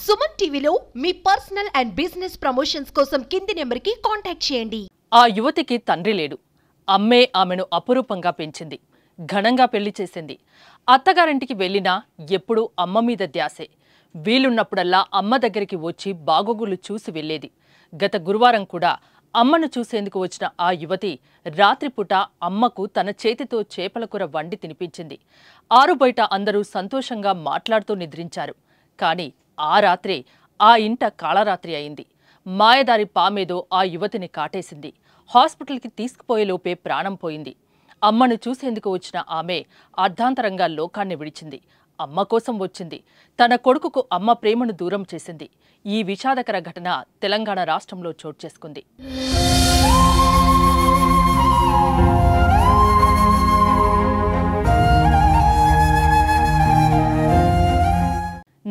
సుమన్ టీవీలో మీ personal and business promotions కోసం కింది నెంబర్కి కాంటాక్ట్ చేయండి. ఆ యువతికి తండ్రి లేడు. అమ్మే ఆమెను అపురూపంగా పెంచింది. ఘనంగా పెళ్లి చేసింది. అత్తగారింటికి వెళ్ళినా ఎప్పుడూ అమ్మ మీద ధ్యాసే. వీలున్నప్పుడల్లా అమ్మ దగ్గరికి వచ్చి బాగోగులు చూసి వెళ్లేది. గత గురువారం కూడా అమ్మను చూసేందుకు వచ్చిన ఆ యువతి రాత్రిపూట అమ్మకు తన చేతితో చేపల కూర వండి తినిపించింది. ఆరుబయట అందరూ సంతోషంగా మాట్లాడుతూ నిద్రించారు. కానీ ఆ రాత్రే ఆ ఇంట కాళరాత్రి అయింది. మాయదారి పామేదో ఆ యువతిని కాటేసింది. హాస్పిటల్కి తీసుకుపోయేలోపే ప్రాణం పోయింది. అమ్మను చూసేందుకు వచ్చిన ఆమె అర్ధాంతరంగా లోకాన్ని విడిచింది. అమ్మ కోసం వచ్చింది. తన కొడుకుకు అమ్మ ప్రేమను దూరం చేసింది. ఈ విషాదకర ఘటన తెలంగాణ రాష్ట్రంలో చోటు చేసుకుంది.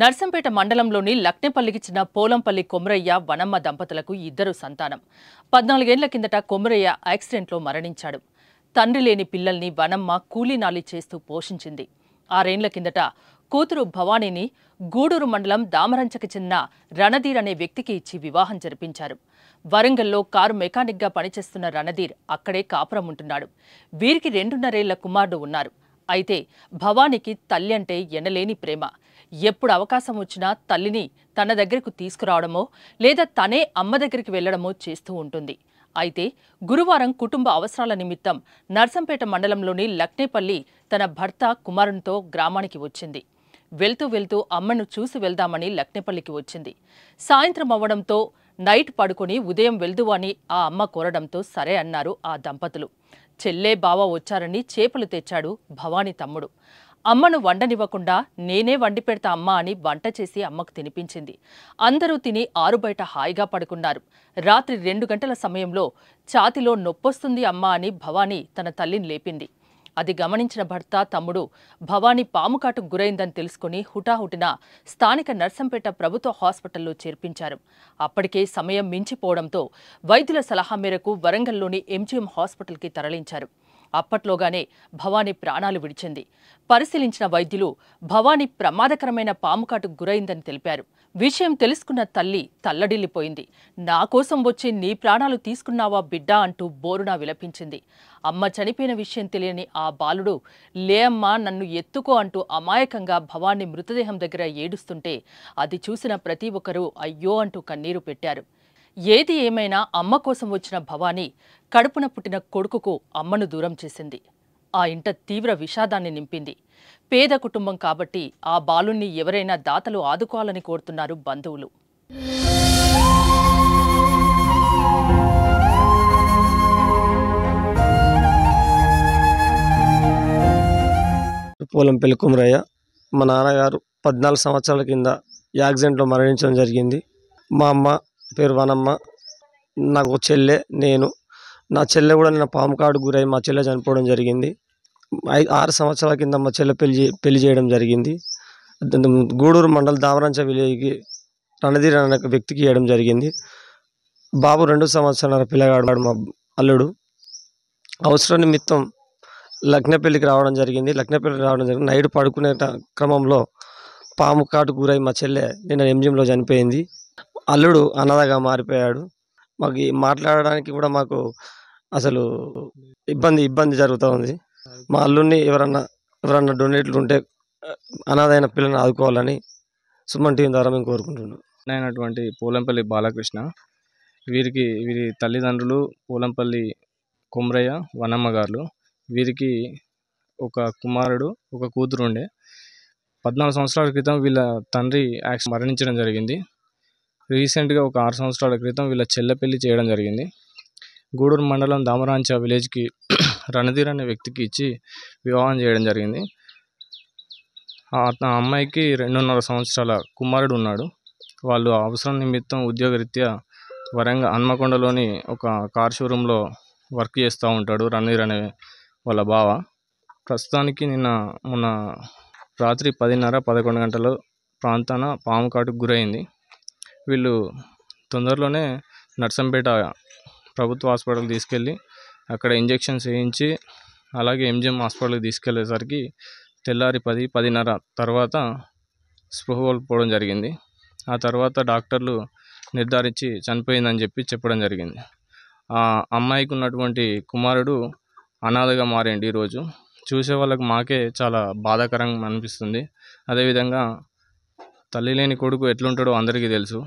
నర్సంపేట మండలంలోని లక్నేపల్లికి చెందిన పోలంపల్లి కొమరయ్య వనమ్మ దంపతులకు ఇద్దరు సంతానం. 14 ఏళ్ల కిందట కొమరయ్య యాక్సిడెంట్లో మరణించాడు. తండ్రి లేని పిల్లల్ని వనమ్మ కూలీనాలి చేస్తూ పోషించింది. 6 ఏళ్ల కిందట కూతురు భవానీని గూడూరు మండలం దామరంచకు చెందిన రణధీర్ అనే వ్యక్తికి ఇచ్చి వివాహం జరిపించారు. వరంగల్లో కారు మెకానిక్గా పనిచేస్తున్న రణధీర్ అక్కడే కాపురం ఉంటున్నాడు. వీరికి 2.5 ఏళ్ల కుమారుడు ఉన్నారు. అయితే భవానీకి తల్లి అంటే ఎనలేని ప్రేమ. ఎప్పుడు అవకాశం వచ్చినా తల్లిని తన దగ్గరకు తీసుకురావడమో లేదా తనే అమ్మ దగ్గరికి వెళ్లడమో చేస్తూ ఉంటుంది. అయితే గురువారం కుటుంబ అవసరాల నిమిత్తం నర్సంపేట మండలంలోని లక్నేపల్లి తన భర్త కుమారునితో గ్రామానికి వచ్చింది. వెళ్తూ అమ్మను చూసి వెళ్దామని లక్నేపల్లికి వచ్చింది. సాయంత్రం అవ్వడంతో నైట్ పడుకొని ఉదయం వెళ్దువు అని ఆ అమ్మ కోరడంతో సరే అన్నారు ఆ దంపతులు. చెల్లే బావ వచ్చారని చేపలు తెచ్చాడు భవానీ తమ్ముడు. అమ్మను వండనివ్వకుండా నేనే వండి పెడతా అమ్మా అని వంట చేసి అమ్మకు తినిపించింది. అందరూ తిని ఆరుబయట హాయిగా పడుకున్నారు. రాత్రి 2 గంటల సమయంలో ఛాతిలో నొప్పొస్తుంది అమ్మా అని భవానీ తన తల్లిని లేపింది. అది గమనించిన భర్త తమ్ముడు భవానీ పాముకాటుకు గురైందని తెలుసుకుని హుటాహుటిన స్థానిక నర్సంపేట ప్రభుత్వ హాస్పిటల్లో చేర్పించారు. అప్పటికే సమయం మించిపోవడంతో వైద్యుల సలహా మేరకు వరంగల్లోని ఎంజీఎం హాస్పిటల్కి తరలించారు. అప్పట్లోగానే భవానీ ప్రాణాలు విడిచింది. పరిశీలించిన వైద్యులు భవానీ ప్రమాదకరమైన పాముకాటుకు గురైందని తెలిపారు. విషయం తెలుసుకున్న తల్లి తల్లడిల్లిపోయింది. నా కోసం వచ్చి నీ ప్రాణాలు తీసుకున్నావా బిడ్డా అంటూ బోరునా విలపించింది. అమ్మ చనిపోయిన విషయం తెలియని ఆ బాలుడు లే అమ్మా నన్ను ఎత్తుకో అంటూ అమాయకంగా భవానీ మృతదేహం దగ్గర ఏడుస్తుంటే అది చూసిన ప్రతి ఒక్కరూ అయ్యో అంటూ కన్నీరు పెట్టారు. ఏది ఏమైనా అమ్మ కోసం వచ్చిన భవానీ కడుపున పుట్టిన కొడుకుకు అమ్మను దూరం చేసింది. ఆ ఇంట తీవ్ర విషాదాన్ని నింపింది. పేద కుటుంబం కాబట్టి ఆ బాలుణ్ణి ఎవరైనా దాతలు ఆదుకోవాలని కోరుతున్నారు బంధువులు. పోలంపల్లి కొమరయ్య మా నాన్నగారు 14 సంవత్సరాల కింద యాక్సిడెంట్లో మరణించడం జరిగింది. మా అమ్మ పేరు వనమ్మ, నాకు ఒక చెల్లె, నేను. నా చెల్లె కూడా నిన్న పాముకాటుకు గురై మా చెల్లె చనిపోవడం జరిగింది. 6 సంవత్సరాల కింద మా చెల్లె పెళ్లి చేయడం జరిగింది. గూడూరు మండలం దామరంచ విలేజ్కి రణధీర్ అనే వ్యక్తికి ఇవ్వడం జరిగింది. బాబు 2 సంవత్సరాల పిల్లగాడు మా అల్లుడు. అవసరం నిమిత్తం లక్నేపల్లికి రావడం జరిగింది. నైట్ పడుకునే క్రమంలో పాముకాటుకు గురై మా చెల్లె నిన్న ఎంజిఎంలో చనిపోయింది. అల్లుడు అనాథగా మారిపోయాడు. మాకు మాట్లాడడానికి కూడా మాకు అసలు ఇబ్బంది జరుగుతూ ఉంది. మా అల్లుడిని ఎవరన్నా డొనేట్లు ఉంటే అనాథైన పిల్లల్ని ఆదుకోవాలని సుమన్ టీవీ ద్వారా మేము కోరుకుంటున్నాం. అయినటువంటి పోలంపల్లి బాలకృష్ణ, వీరి తల్లిదండ్రులు పోలంపల్లి కొమరయ్య వనమ్మ గారు. వీరికి ఒక కుమారుడు, ఒక కూతురు ఉండే. 14 సంవత్సరాల క్రితం వీళ్ళ తండ్రి మరణించడం జరిగింది. రీసెంట్గా ఒక 6 సంవత్సరాల క్రితం వీళ్ళ చెల్లె పెళ్లి చేయడం జరిగింది. గూడూరు మండలం దామరాంచ విలేజ్కి రణధీర్ అనే వ్యక్తికి ఇచ్చి వివాహం చేయడం జరిగింది. ఆ అమ్మాయికి 2.5 సంవత్సరాల కుమారుడు ఉన్నాడు. వాళ్ళు అవసరం నిమిత్తం ఉద్యోగరీత్యా వరంగల్ హన్మకొండలోని ఒక కార్ షోరూంలో వర్క్ చేస్తూ ఉంటాడు రణధీర్ అనే వాళ్ళ బావ. ప్రస్తుతానికి మొన్న రాత్రి 10:30-11 గంటల ప్రాంతాన పాముకాటుకు గురైంది. వీళ్ళు తొందరలోనే నర్సంపేట ప్రభుత్వ హాస్పిటల్కి తీసుకెళ్ళి అక్కడ ఇంజెక్షన్స్ వేయించి అలాగే ఎంజిఎం హాస్పిటల్కి తీసుకెళ్లేసరికి తెల్లారి 10-10:30 తర్వాత స్పృహ కోల్పోవడం జరిగింది. ఆ తర్వాత డాక్టర్లు నిర్ధారించి చనిపోయిందని చెప్పడం జరిగింది. ఆ అమ్మాయికి ఉన్నటువంటి కుమారుడు అనాథగా మారిండు. ఈరోజు చూసే వాళ్ళకి మాకే చాలా బాధాకరంగా అనిపిస్తుంది. అదేవిధంగా తల్లి లేని కొడుకు ఎట్లుంటాడో అందరికీ తెలుసు.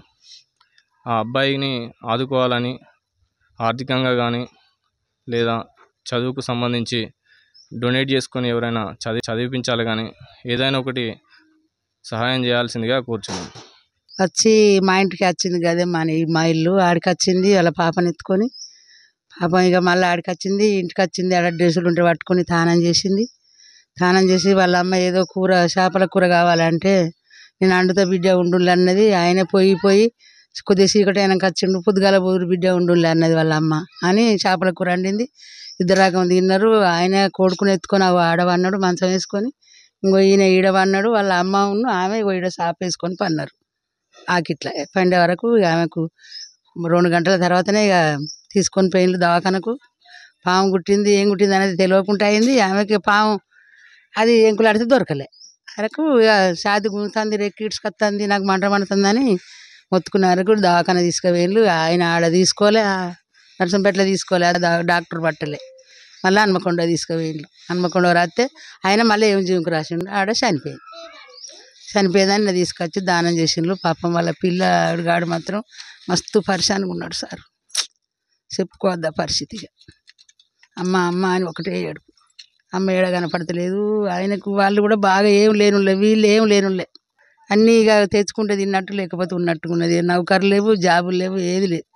ఆ అబ్బాయిని ఆదుకోవాలని ఆర్థికంగా కానీ లేదా చదువుకు సంబంధించి డొనేట్ చేసుకొని ఎవరైనా చదివించాలి కానీ ఏదైనా ఒకటి సహాయం చేయాల్సిందిగా కూర్చున్నాం. వచ్చి మా ఇంటికి వచ్చింది కదే మా ఇల్లు ఆడికి వచ్చింది. వాళ్ళ పాపని ఎత్తుకొని పాపం ఇక మళ్ళీ ఆడికి వచ్చింది, ఇంటికి వచ్చింది. ఆడ డ్రెస్సులు ఉంటే పట్టుకొని తానం చేసి వాళ్ళ అమ్మ ఏదో కూర చేపల కూర కావాలంటే నేను అండుతా బిడ్డ ఉండులే అన్నది. ఆయన పోయి కొద్దిగా చీకటి అయినాక వచ్చిండు, పొద్దుగాల పోరు బిడ్డ ఉండులే అన్నది వాళ్ళ అమ్మ అని చేపల కూర వండింది. ఇద్దరు రకం తిన్నారు. ఆయన కొడుకుని ఎత్తుకొని ఆడవన్నాడు మంచం వేసుకొని, ఇంకో ఈయన ఈడవన్నాడు. వాళ్ళ అమ్మ ఆమె ఈడ సాప వేసుకొని పన్నారు. ఆకిట్లా పండే వరకు ఆమెకు 2 గంటల తర్వాతనే ఇక తీసుకొని పోయిండ్రు దవాఖానకు. పాము కుట్టింది, ఏం కుట్టింది అనేది తెలియకుండా అయింది. ఆమెకి పాము అది ఎంకులాడితే దొరకలే. వరకు ఇక ఛాతి గుంజుతుంది, రెక్కి ఇడ్చుకొస్తుంది, నాకు మంట మండుతుందని మొత్తుకున్నారు. కూడా దవాఖాన తీసుకుపోయిండ్రు. ఆయన ఆడ తీసుకోలే, నర్సంపేటలో తీసుకోలే, డాక్టర్ పట్టలే. మళ్ళీ హన్మకొండ తీసుకుపోయిండ్రు. హన్మకొండ రాస్తే ఆయన మళ్ళీ ఏం జీవికి రాసిండు, ఆడ చనిపోయేదాన్ని తీసుకొచ్చి దానం చేసిండ్రు. పాపం వాళ్ళ పిల్లగాడు మాత్రం మస్తు పరిశానంగా ఉన్నాడు సార్. చెప్పుకోవద్దా పరిస్థితిగా. అమ్మ అని ఒకటే ఏడుపు. అమ్మ ఏడ కనపడతలేదు. ఆయనకు వాళ్ళు కూడా బాగా ఏం లేనులే, వీళ్ళు ఏం లేనులే. అన్నీ ఇక తెచ్చుకుంటే తిన్నట్టు లేకపోతే ఉన్నట్టుగా ఉన్నది. నౌకర్లు లేవు, జాబులు లేవు, ఏది లేదు.